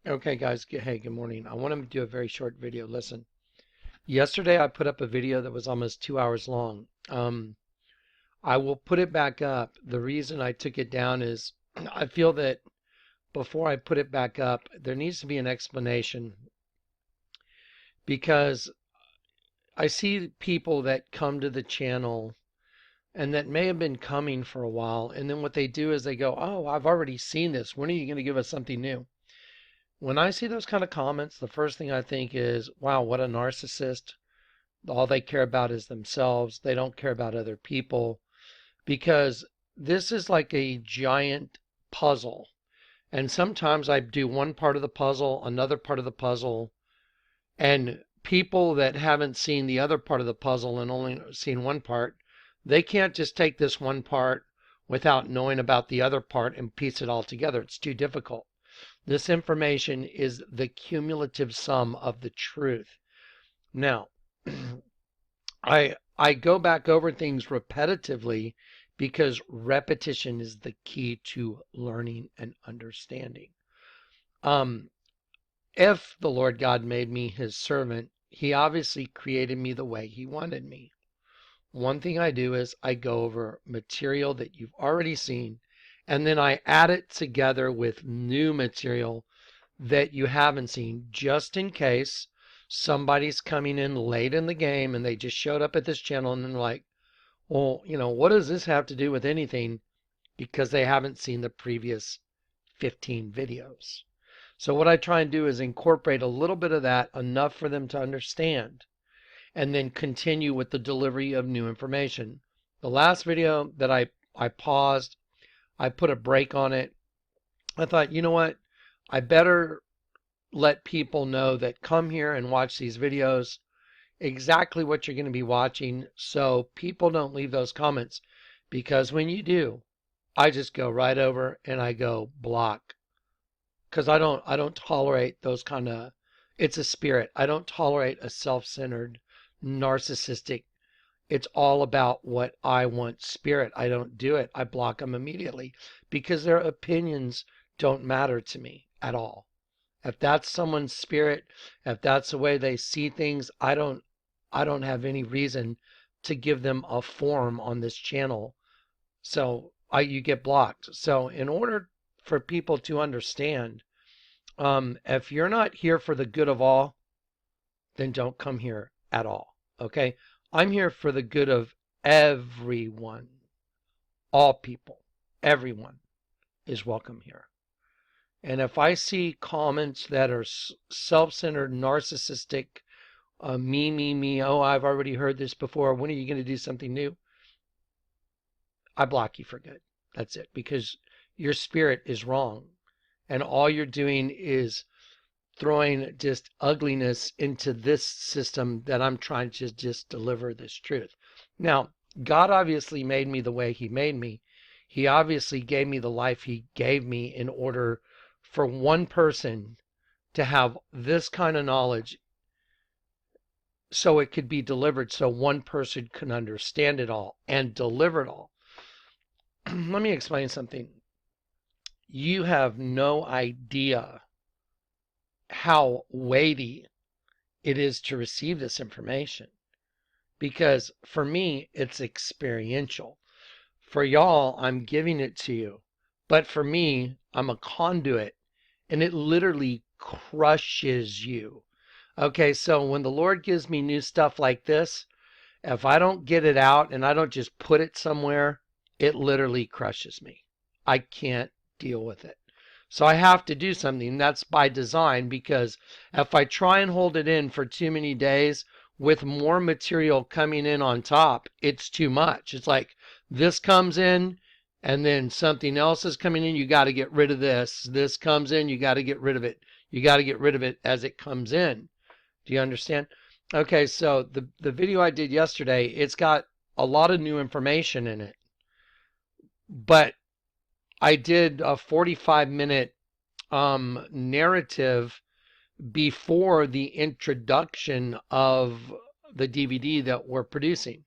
Okay, guys. Hey, good morning. I want to do a very short video. Listen, yesterday I put up a video that was almost 2 hours long. I will put it back up. The reason I took it down is I feel that before I put it back up, there needs to be an explanation because I see people that come to the channel and that may have been coming for a while. And then what they do is they go, "Oh, I've already seen this. When are you going to give us something new?" When I see those kind of comments, the first thing I think is, wow, what a narcissist. All they care about is themselves. They don't care about other people because this is like a giant puzzle. And sometimes I do one part of the puzzle, another part of the puzzle, and people that haven't seen the other part of the puzzle and only seen one part, they can't just take this one part without knowing about the other part and piece it all together. It's too difficult. This information is the cumulative sum of the truth. Now, I go back over things repetitively because repetition is the key to learning and understanding. Um, if the Lord God made me his servant, he obviously created me the way he wanted me. One thing I do is I go over material that you've already seen, and then I add it together with new material that you haven't seen, just in case somebody's coming in late in the game and they just showed up at this channel and they're like, well, what does this have to do with anything? Because they haven't seen the previous 15 videos. So what I try and do is incorporate a little bit of that, enough for them to understand, and then continue with the delivery of new information. The last video that I paused, I put a break on it. I thought, you know what? I better let people know that come here and watch these videos exactly what you're going to be watching so people don't leave those comments, because when you do, I just go right over and I go block, because I don't tolerate those kind of, it's a spirit. I don't tolerate a self-centered, narcissistic, it's all about what I want spirit. I don't do it. I block them immediately because their opinions don't matter to me at all. If that's someone's spirit, if that's the way they see things, I don't have any reason to give them a forum on this channel. So you get blocked. So in order for people to understand, if you're not here for the good of all, then don't come here at all. Okay? I'm here for the good of everyone. All people. Everyone is welcome here. And if I see comments that are self-centered, narcissistic, me, oh, I've already heard this before, when are you going to do something new? I block you for good. That's it. Because your spirit is wrong. And all you're doing is throwing just ugliness into this system that I'm trying to just deliver this truth. Now, God obviously made me the way he made me. He obviously gave me the life he gave me in order for one person to have this kind of knowledge so it could be delivered so one person can understand it all and deliver it all. Let me explain something. You have no idea how weighty it is to receive this information, because for me, it's experiential. For y'all, I'm giving it to you. But for me, I'm a conduit, and it literally crushes you. Okay, so when the Lord gives me new stuff like this, if I don't get it out and I don't just put it somewhere, it literally crushes me. I can't deal with it. So I have to do something. That's by design, because if I try and hold it in for too many days with more material coming in on top, it's too much. It's like this comes in and then something else is coming in. You got to get rid of this. This comes in. You got to get rid of it. You got to get rid of it as it comes in. Do you understand? Okay, so the video I did yesterday, it's got a lot of new information in it. But I did a 45-minute narrative before the introduction of the DVD that we're producing.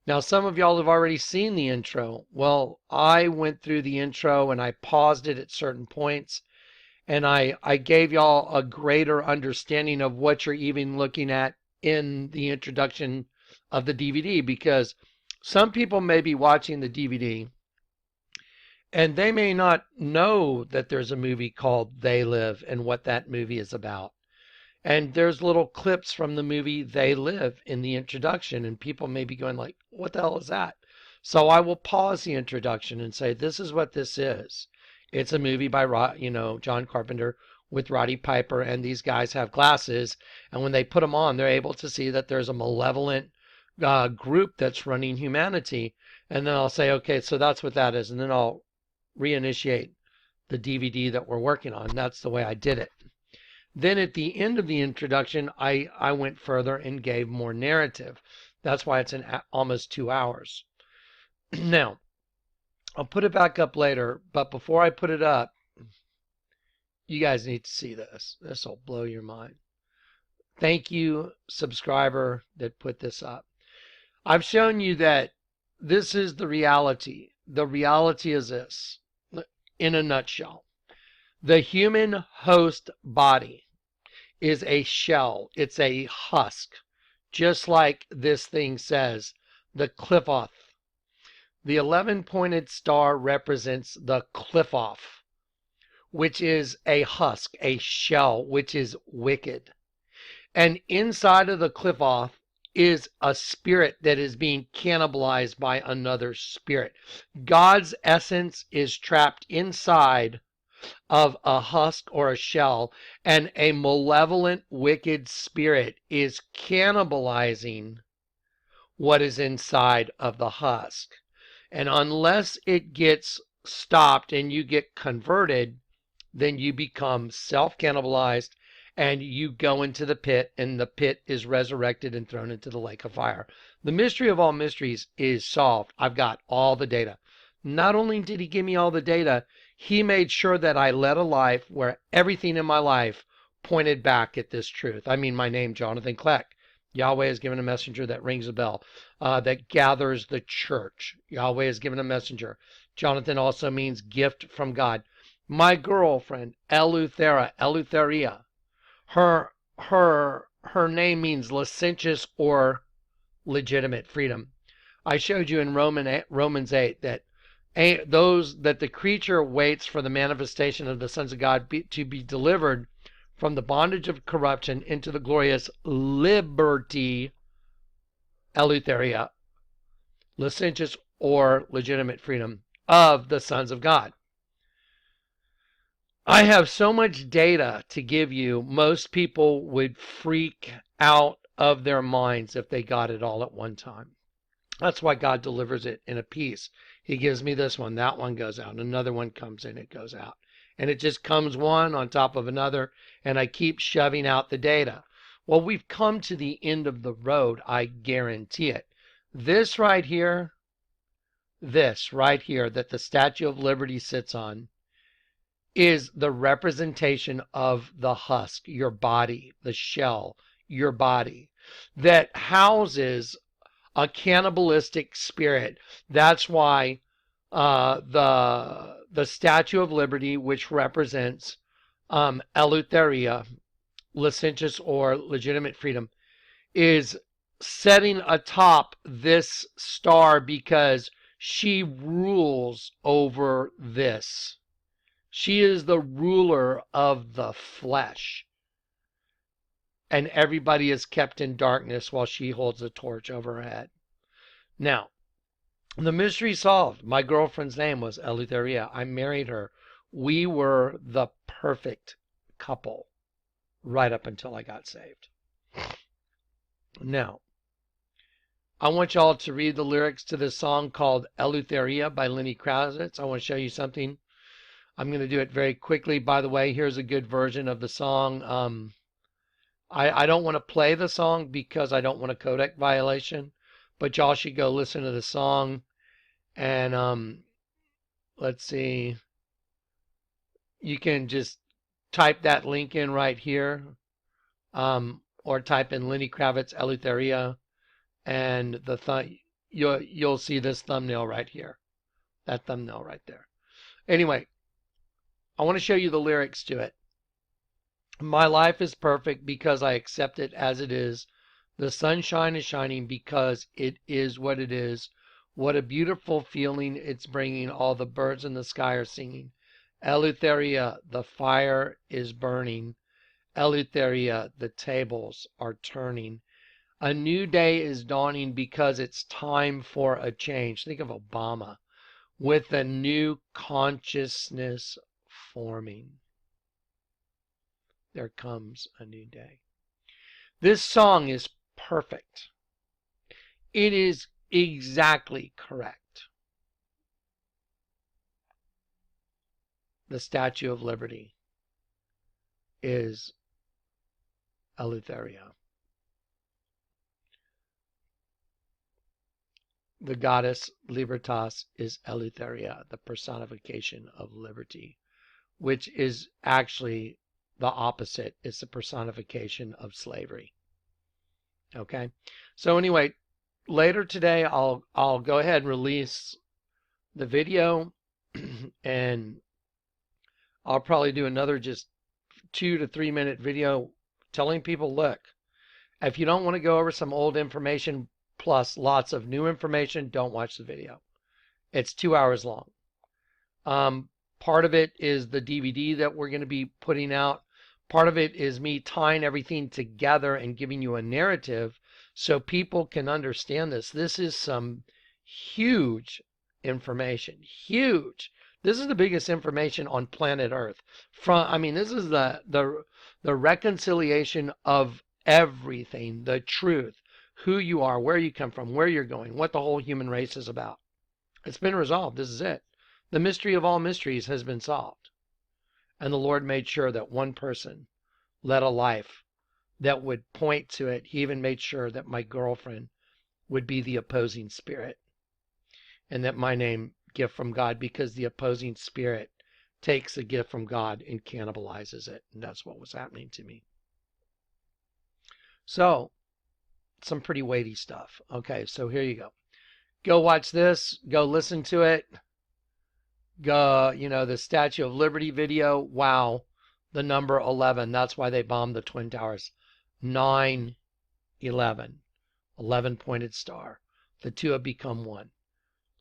Now, some of y'all have already seen the intro. Well, I went through the intro and I paused it at certain points, And I gave y'all a greater understanding of what you're even looking at in the introduction of the DVD, because some people may be watching the DVD and they may not know that there's a movie called They Live and what that movie is about. And there's little clips from the movie They Live in the introduction, and people may be going like, what the hell is that? So I will pause the introduction and say, this is what this is. It's a movie by John Carpenter with Roddy Piper, and these guys have glasses, and when they put them on, they're able to see that there's a malevolent group that's running humanity. And then I'll say, okay, so that's what that is, and then I'll reinitiate the DVD that we're working on. That's the way I did it. Then at the end of the introduction, I went further and gave more narrative. That's why it's almost 2 hours. Now, I'll put it back up later, but before I put it up, you guys need to see this. This will blow your mind. Thank you, subscriber, that put this up. I've shown you that this is the reality. The reality is this, in a nutshell. The human host body is a shell. It's a husk, just like this thing says, the Qliphoth. The 11-pointed star represents the Qliphoth, which is a husk, a shell, which is wicked. And inside of the Qliphoth is a spirit that is being cannibalized by another spirit. God's essence is trapped inside of a husk or a shell, and a malevolent, wicked spirit is cannibalizing what is inside of the husk. And unless it gets stopped and you get converted, then you become self-cannibalized and you go into the pit, and the pit is resurrected and thrown into the lake of fire. The mystery of all mysteries is solved. I've got all the data. Not only did he give me all the data, he made sure that I led a life where everything in my life pointed back at this truth. I mean, my name, Jonathan Kleck. Yahweh has given a messenger that rings a bell, that gathers the church. Yahweh has given a messenger. Jonathan also means gift from God. My girlfriend, Eleutheria, her name means licentious or legitimate freedom. I showed you in Romans 8 that the creature waits for the manifestation of the sons of God to be delivered from the bondage of corruption into the glorious liberty, Eleutheria, licentious or legitimate freedom of the sons of God. I have so much data to give you, most people would freak out of their minds if they got it all at one time. That's why God delivers it in a piece. He gives me this one, that one goes out, another one comes in, it goes out. And it just comes one on top of another, and I keep shoving out the data. Well, we've come to the end of the road, I guarantee it. This right here that the Statue of Liberty sits on, is the representation of the husk, your body, the shell, your body, that houses a cannibalistic spirit. That's why the Statue of Liberty, which represents Eleutheria, licentious or legitimate freedom, is setting atop this star because she rules over this. She is the ruler of the flesh. And everybody is kept in darkness while she holds a torch over her head. Now, the mystery solved. My girlfriend's name was Eleutheria. I married her. We were the perfect couple right up until I got saved. Now, I want y'all to read the lyrics to this song called Eleutheria by Lenny Kravitz. I want to show you something. I'm going to do it very quickly. By the way, here's a good version of the song. I don't want to play the song because I don't want a codec violation, but y'all should go listen to the song. And let's see. You can just type that link in right here, or type in Lenny Kravitz Eleutheria, and you'll see this thumbnail right here. That thumbnail right there. Anyway, I want to show you the lyrics to it. My life is perfect because I accept it as it is. The sunshine is shining because it is what it is. What a beautiful feeling it's bringing. All the birds in the sky are singing. Eleutheria, the fire is burning. Eleutheria, the tables are turning. A new day is dawning because it's time for a change. Think of Obama, with a new consciousness forming. There comes a new day. This song is perfect. It is exactly correct. The Statue of Liberty is Eleutheria. The goddess Libertas is Eleutheria, the personification of liberty, which is actually the opposite. It's the personification of slavery. Okay? So anyway, later today I'll go ahead and release the video and I'll probably do another just 2 to 3 minute video telling people, look, if you don't want to go over some old information plus lots of new information, don't watch the video. It's 2 hours long. Part of it is the DVD that we're going to be putting out. Part of it is me tying everything together and giving you a narrative so people can understand this. This is some huge information. Huge. This is the biggest information on planet Earth. This is the reconciliation of everything, the truth, who you are, where you come from, where you're going, what the whole human race is about. It's been resolved. This is it. The mystery of all mysteries has been solved. And the Lord made sure that one person led a life that would point to it. He even made sure that my girlfriend would be the opposing spirit. And that my name, gift from God, because the opposing spirit takes a gift from God and cannibalizes it. And that's what was happening to me. So, some pretty weighty stuff. Okay, so here you go. Go watch this. Go listen to it. Go, the Statue of Liberty video. Wow. The number 11. That's why they bombed the Twin Towers. 9/11. 11-pointed star. The two have become one.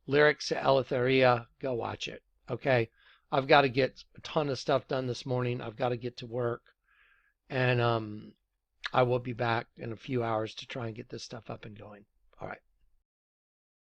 Lyrics to Eleutheria. Go watch it. Okay. I've got to get a ton of stuff done this morning. I've got to get to work. And I will be back in a few hours to try and get this stuff up and going. All right.